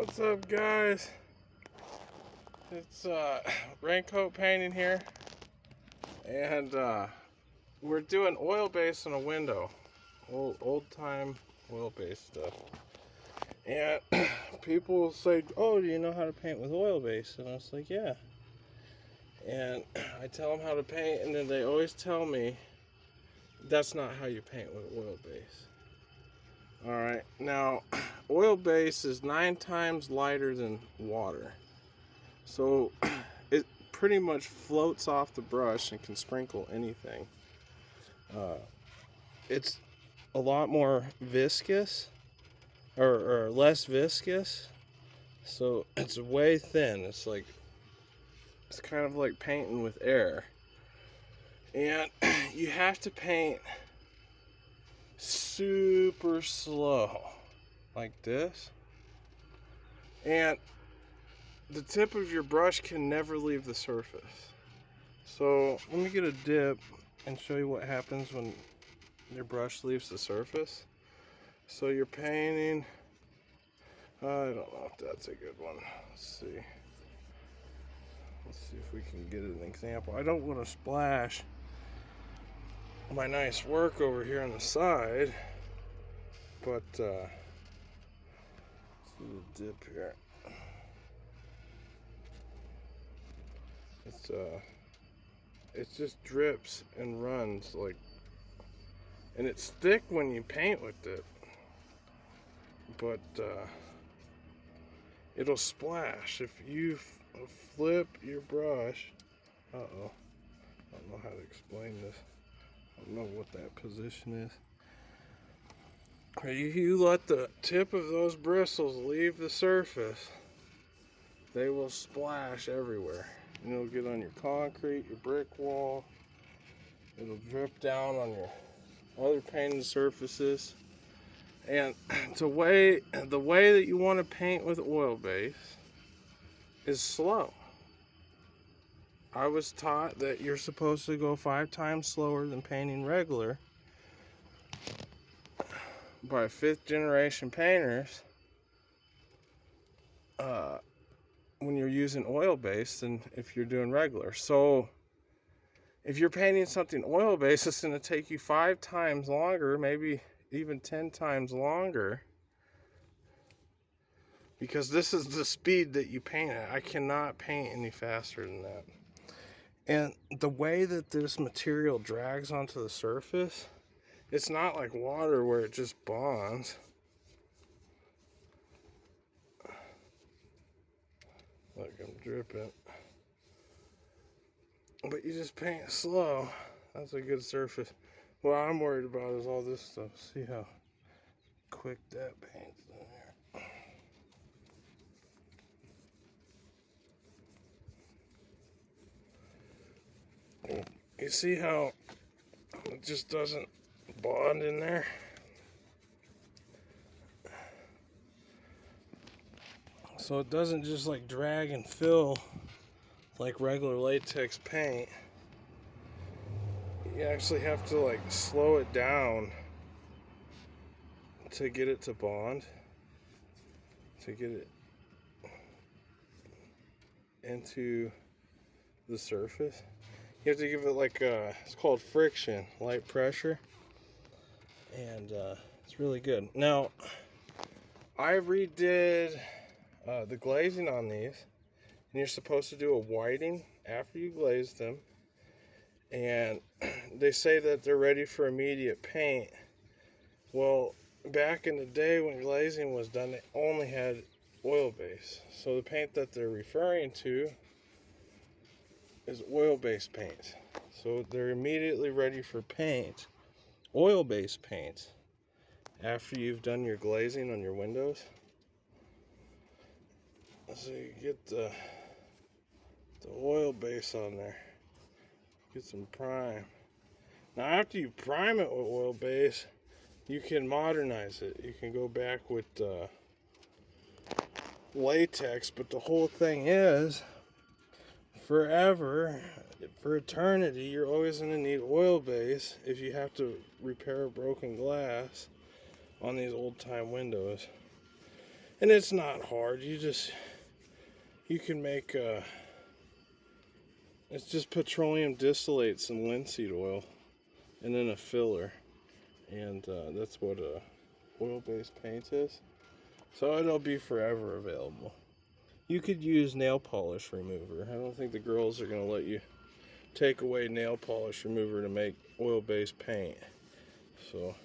What's up, guys? It's raincoat painting here, and we're doing oil base on a window, old time oil base stuff. And people say, "Oh, do you know how to paint with oil base?" And I was like, "Yeah." And I tell them how to paint, and then they always tell me that's not how you paint with oil base. All right, now oil base is 9 times lighter than water. So it pretty much floats off the brush and can sprinkle anything. It's a lot more viscous, or less viscous. So it's way thin. It's kind of like painting with air. And you have to paint super slow, like this. And the tip of your brush can never leave the surface. So let me get a dip and show you what happens when your brush leaves the surface. So you're painting, I don't know if that's a good one. Let's see if we can get an example. I don't want to splash my nice work over here on the side, but let's do a dip here. It just drips and runs like, and it's thick when you paint with it, but it'll splash if you flip your brush. I don't know how to explain this. I don't know what that position is. You let the tip of those bristles leave the surface, they will splash everywhere. And it'll get on your concrete, your brick wall. It'll drip down on your other painted surfaces. And the way that you want to paint with oil base is slow. I was taught that you're supposed to go 5 times slower than painting regular by 5th generation painters when you're using oil base than if you're doing regular. So if you're painting something oil based, it's going to take you 5 times longer, maybe even 10 times longer, because this is the speed that you paint at. I cannot paint any faster than that. And the way that this material drags onto the surface, it's not like water where it just bonds. Look, I'm dripping. But you just paint slow. That's a good surface. What I'm worried about is all this stuff. See how quick that paints in there. You see how it just doesn't bond in there? So it doesn't just like drag and fill like regular latex paint. You actually have to like slow it down to get it to bond, to get it into the surface. You have to give it like it's called friction, light pressure, and it's really good. Now, I redid the glazing on these, and you're supposed to do a whiting after you glaze them, and they say that they're ready for immediate paint. Well, back in the day when glazing was done, they only had oil base. So the paint that they're referring to is oil-based paint. So they're immediately ready for paint, oil-based paint, after you've done your glazing on your windows. So you get the oil base on there, get some prime. Now after you prime it with oil base, you can modernize it. You can go back with latex, but the whole thing is, forever, for eternity, you're always going to need oil base if you have to repair broken glass on these old time windows. And it's not hard. You can make, it's just petroleum distillate, some linseed oil, and then a filler. And that's what a oil-based paint is. So it'll be forever available. You could use nail polish remover. I don't think the girls are going to let you take away nail polish remover to make oil-based paint. So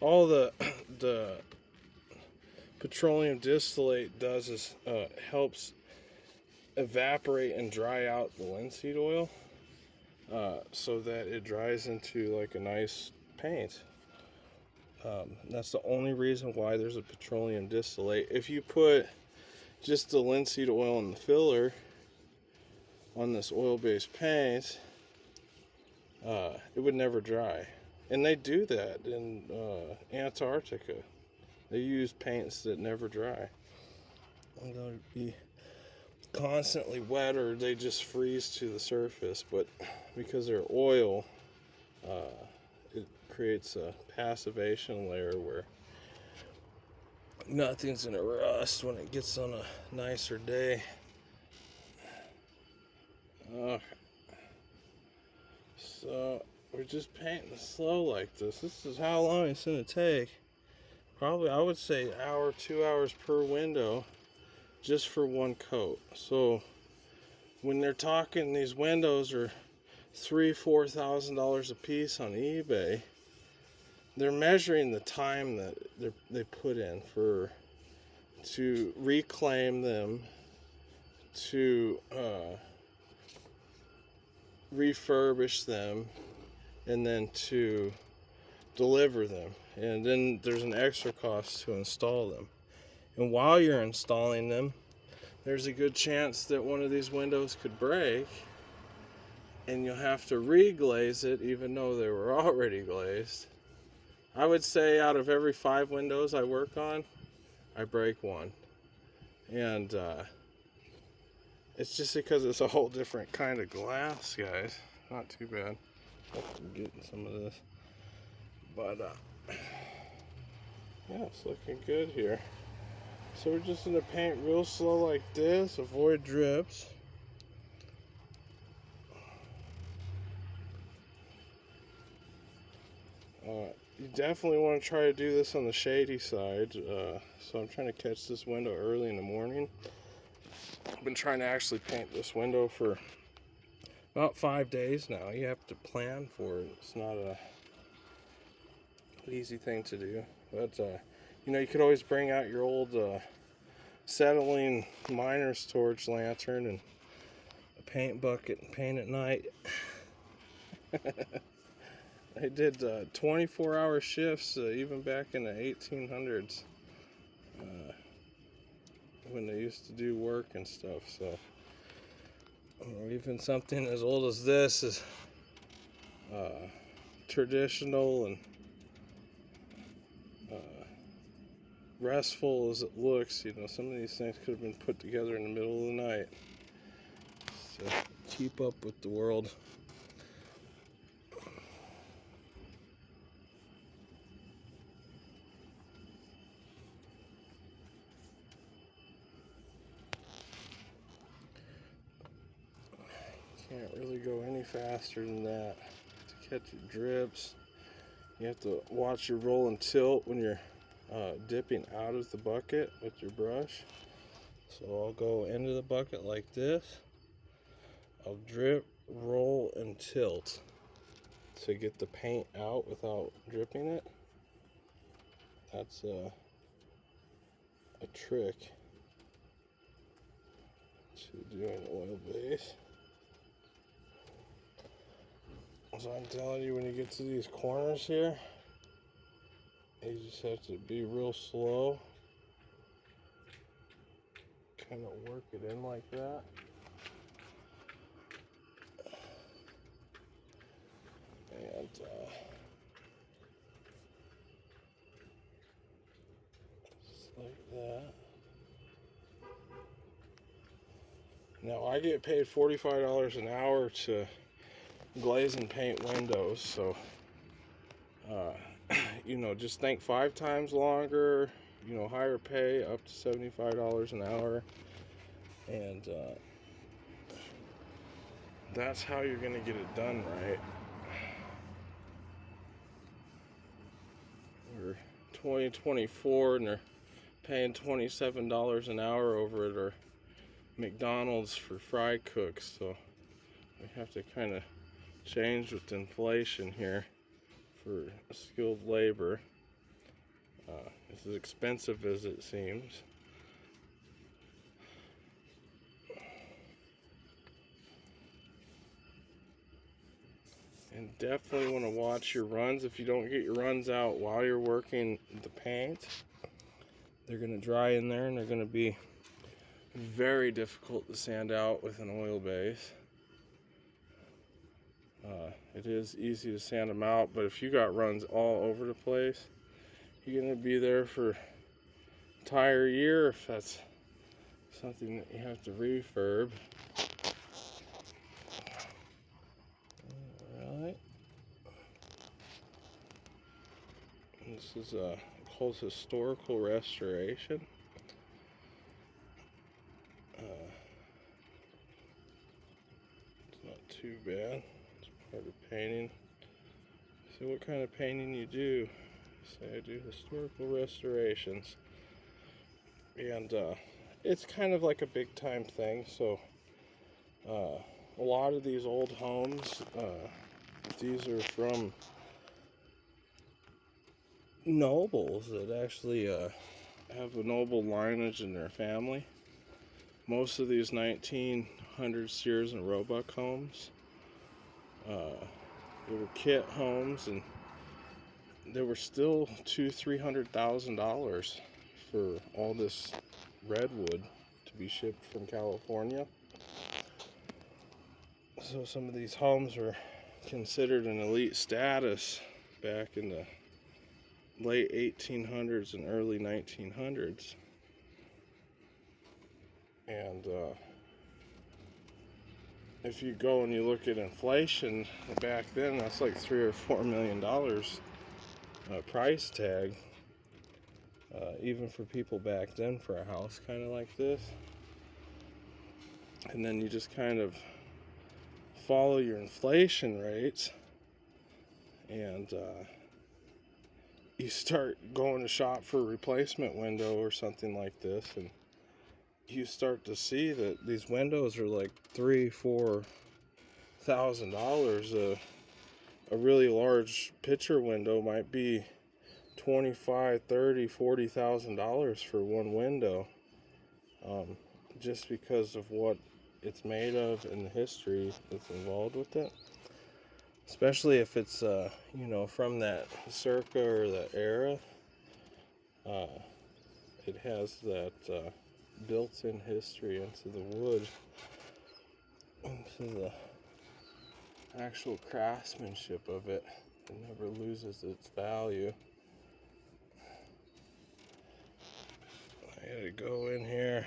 all the petroleum distillate does is helps evaporate and dry out the linseed oil so that it dries into like a nice paint. That's the only reason why there's a petroleum distillate. If you put just the linseed oil and the filler on this oil-based paint, it would never dry. And they do that in Antarctica. They use paints that never dry. And they'll be constantly wet, or they just freeze to the surface. But because they're oil, it creates a passivation layer where nothing's gonna rust when it gets on a nicer day. So we're just painting slow like this. This is how long it's gonna take. Probably, I would say, an hour, 2 hours per window, just for one coat. So when they're talking, these windows are $3,000-$4,000 a piece on eBay. They're measuring the time that they put in to reclaim them, to refurbish them, and then to deliver them. And then there's an extra cost to install them. And while you're installing them, there's a good chance that one of these windows could break, and you'll have to re-glaze it even though they were already glazed. I would say out of every 5 windows I work on, I break one. And it's just because it's a whole different kind of glass, guys. Not too bad. I'm getting some of this. But yeah, it's looking good here. So we're just going to paint real slow like this, avoid drips. You definitely want to try to do this on the shady side. So I'm trying to catch this window early in the morning. I've been trying to actually paint this window for about 5 days now. You have to plan for it. It's not an easy thing to do. But, you know, you could always bring out your old acetylene miner's torch lantern and a paint bucket and paint at night. I did 24-hour shifts even back in the 1800s when they used to do work and stuff. So even something as old as this is traditional and restful as it looks. You know, some of these things could have been put together in the middle of the night to keep up with the world. Can't really go any faster than that to catch your drips. You have to watch your roll and tilt when you're dipping out of the bucket with your brush. So I'll go into the bucket like this. I'll drip, roll, and tilt to get the paint out without dripping it. That's a trick to doing oil base. So I'm telling you, when you get to these corners here, you just have to be real slow. Kind of work it in like that. And just like that. Now I get paid $45 an hour to glaze and paint windows, so you know, just think 5 times longer higher pay, up to $75 an hour, and that's how you're gonna get it done right. We're 2024 and they're paying $27 an hour over at our McDonald's for fry cooks, so we have to kind of change with inflation here for skilled labor. It's as expensive as it seems. And definitely want to watch your runs. If you don't get your runs out while you're working the paint, they're going to dry in there and they're going to be very difficult to sand out with an oil base. It is easy to sand them out, but if you got runs all over the place, you're going to be there for an entire year if that's something that you have to refurb. Alright. This is called historical restoration. It's not too bad. It's part of painting. So what kind of painting you do? Say I do historical restorations. And it's kind of like a big time thing. So a lot of these old homes, these are from nobles that actually have a noble lineage in their family. Most of these 1900 Sears and Roebuck homes, they were kit homes, and they were still $200,000-$300,000 for all this redwood to be shipped from California. So some of these homes were considered an elite status back in the late 1800s and early 1900s. And if you go and you look at inflation back then, that's like $3 or $4 million price tag, even for people back then, for a house kind of like this. And then you just kind of follow your inflation rates, and you start going to shop for a replacement window or something like this, and you start to see that these windows are like $3,000-$4,000. A really large picture window might be $25,000, $30,000, $40,000 for one window, just because of what it's made of and the history that's involved with it. Especially if it's from that circa or that era. It has that built-in history into the wood, into the actual craftsmanship of it. It never loses its value. I gotta go in here.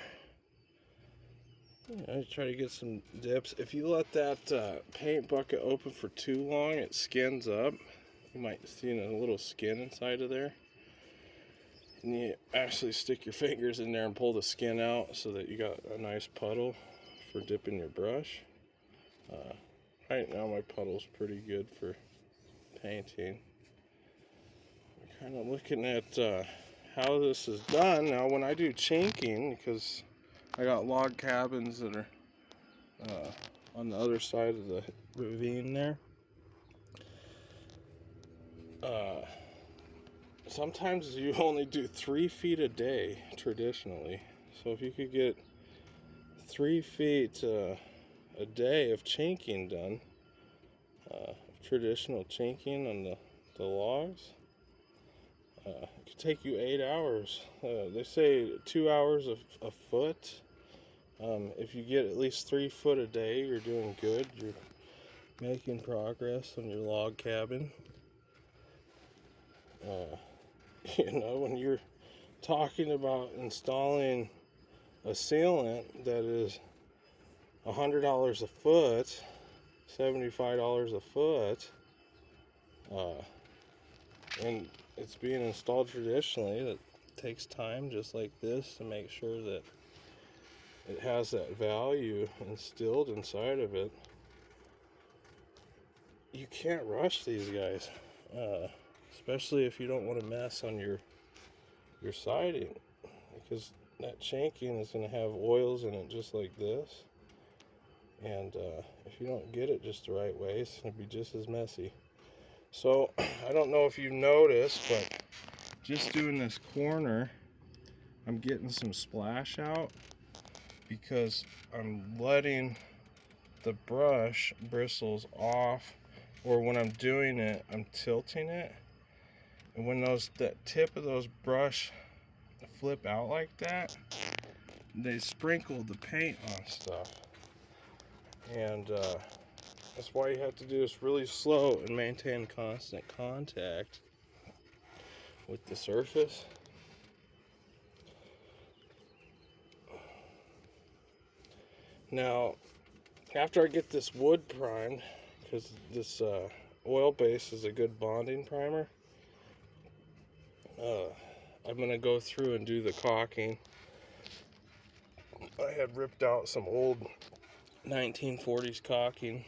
I try to get some dips. If you let that paint bucket open for too long, it skins up. You might see a little skin inside of there. And you actually stick your fingers in there and pull the skin out so that you got a nice puddle for dipping your brush. Right now my puddle's pretty good for painting. I'm kind of looking at how this is done. Now when I do chinking, because I got log cabins that are on the other side of the ravine there. Sometimes you only do 3 feet a day traditionally. So if you could get 3 feet a day of chinking done, traditional chinking on the logs, it could take you 8 hours. They say 2 hours a foot. If you get at least 3 foot a day, you're doing good. You're making progress on your log cabin. When you're talking about installing a sealant that is $100 a foot, $75 a foot, and it's being installed traditionally, that takes time just like this to make sure that it has that value instilled inside of it. You can't rush these guys, especially if you don't want to mess on your siding, because that shanking is going to have oils in it just like this, and if you don't get it just the right way, it's going to be just as messy. So I don't know if you've noticed, but just doing this corner, I'm getting some splash out because I'm letting the brush bristles off, or when I'm doing it, I'm tilting it. And when that tip of those brush flip out like that, they sprinkle the paint on stuff. And that's why you have to do this really slow and maintain constant contact with the surface. Now, after I get this wood primed, because this oil base is a good bonding primer, I'm going to go through and do the caulking. I had ripped out some old 1940s caulking.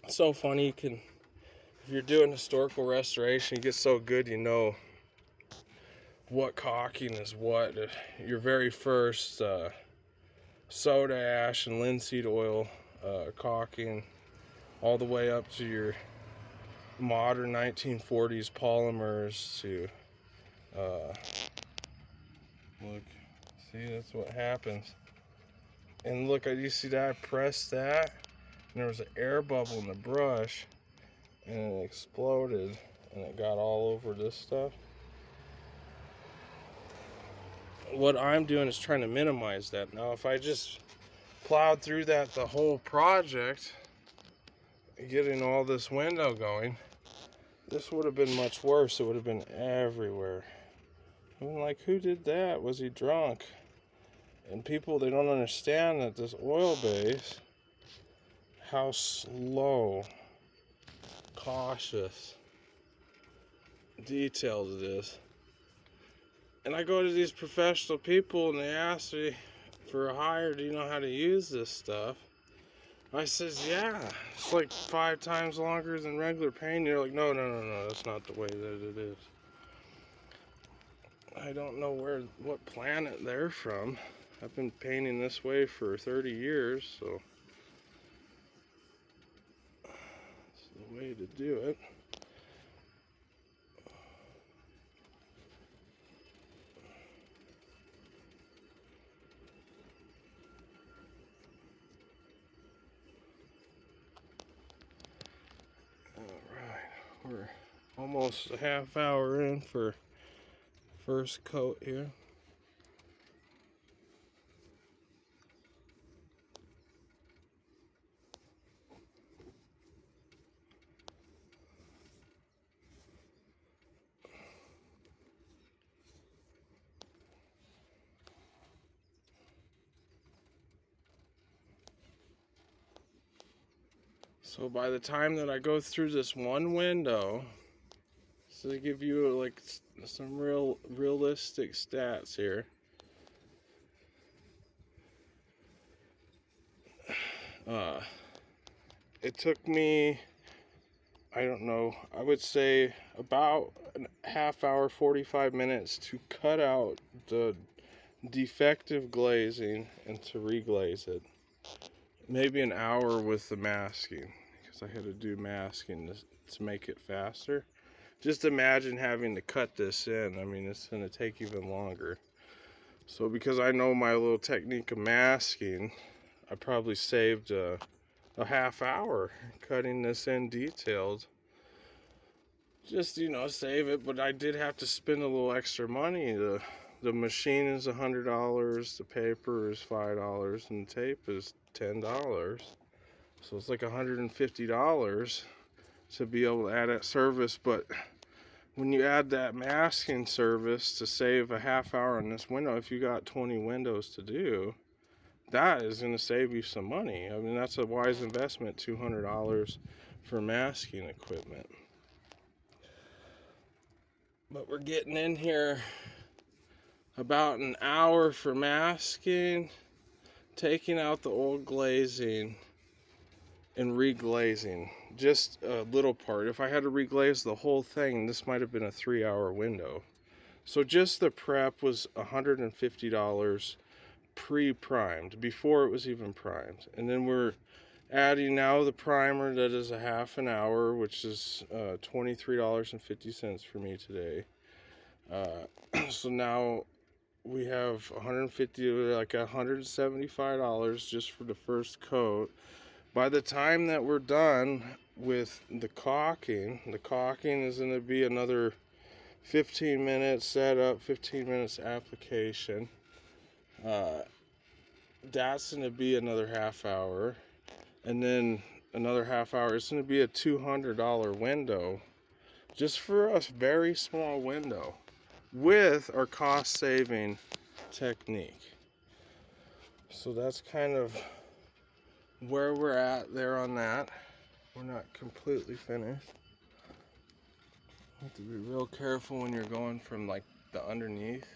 It's so funny, if you're doing historical restoration, you get so good you know what caulking is what. Your very first soda ash and linseed oil caulking, all the way up to your modern 1940s polymers to look, see, that's what happens. And look, you see that? I pressed that, and there was an air bubble in the brush, and it exploded, and it got all over this stuff. What I'm doing is trying to minimize that. Now, if I just plowed through that the whole project, getting all this window going, this would have been much worse. It would have been everywhere. I'm like, who did that? Was he drunk? And people, they don't understand that this oil base, how slow, cautious, detailed it is. And I go to these professional people and they ask me for a hire, do you know how to use this stuff? I says, yeah, it's like 5 times longer than regular paint. You're like, no, that's not the way that it is. I don't know what planet they're from. I've been painting this way for 30 years, so it's the way to do it. Alright, we're almost a half hour in for first coat here. So by the time that I go through this one window, so to give you like some realistic stats here, it took me, I don't know, I would say about a half hour, 45 minutes to cut out the defective glazing and to reglaze it. Maybe an hour with the masking, because I had to do masking to make it faster. Just imagine having to cut this in. I mean, it's going to take even longer. So because I know my little technique of masking, I probably saved a half hour cutting this in detailed. Just, save it. But I did have to spend a little extra money. The machine is $100, the paper is $5, and the tape is $10. So it's like $150 to be able to add that service. But when you add that masking service to save a half hour in this window, if you got 20 windows to do, that is going to save you some money. I mean, that's a wise investment, $200 for masking equipment. But we're getting in here about an hour for masking, taking out the old glazing, and reglazing. Just a little part. If I had to reglaze the whole thing, this might have been a 3-hour window. So just the prep was $150 pre-primed, before it was even primed. And then we're adding now the primer that is a half an hour, which is $23.50 for me today. So now we have $150, like $175 just for the first coat. By the time that we're done with the caulking is going to be another 15 minutes setup, 15 minutes application. That's going to be another half hour, and then another half hour. It's going to be a $200 window, just for a very small window, with our cost-saving technique. So that's kind of where we're at there on that. We're not completely finished. You have to be real careful when you're going from like the underneath.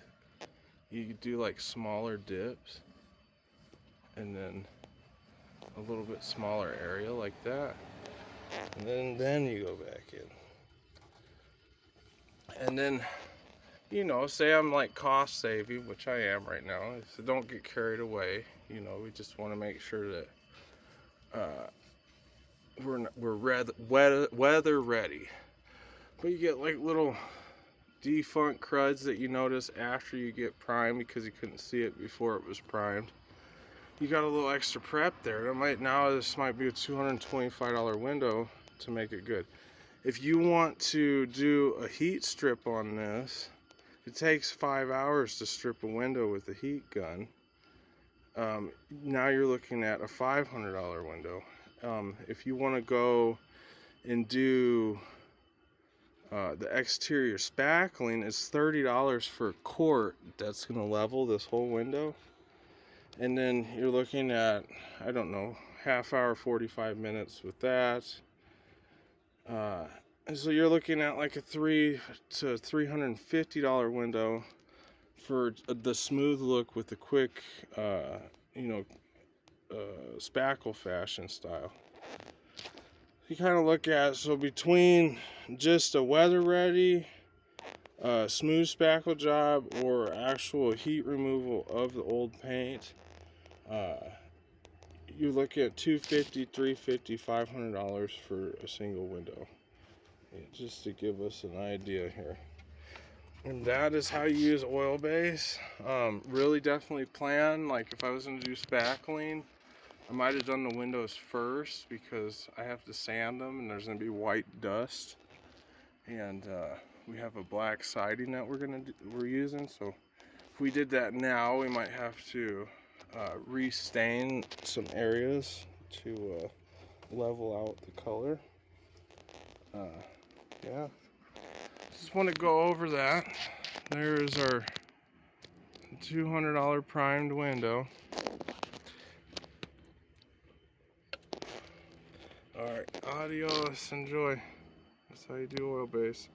You do like smaller dips, and then a little bit smaller area like that, and then you go back in. And then, you know, say I'm like cost saving, which I am right now, so don't get carried away. You know, we just want to make sure that we're weather ready. But you get like little defunct cruds that you notice after you get primed because you couldn't see it before it was primed. You got a little extra prep there. This might be a $225 window to make it good. If you want to do a heat strip on this, it takes 5 hours to strip a window with a heat gun. Now you're looking at a $500 window. If you want to go and do the exterior spackling, it's $30 for a quart. That's going to level this whole window. And then you're looking at, I don't know, half hour, 45 minutes with that. And so you're looking at like a $300 to $350 window for the smooth look with the quick, spackle fashion style. You kind of look at, so between just a weather ready, smooth spackle job, or actual heat removal of the old paint, you look at $250, $350, $500 for a single window. Just to give us an idea here. And that is how you use oil base. Really definitely plan, like if I was going to do spackling, I might have done the windows first because I have to sand them and there's going to be white dust. And we have a black siding that we're using, so if we did that now, we might have to restain some areas to level out the color. Yeah, just want to go over that. There is our $200 primed window. Alright, adios, enjoy. That's how you do oil base.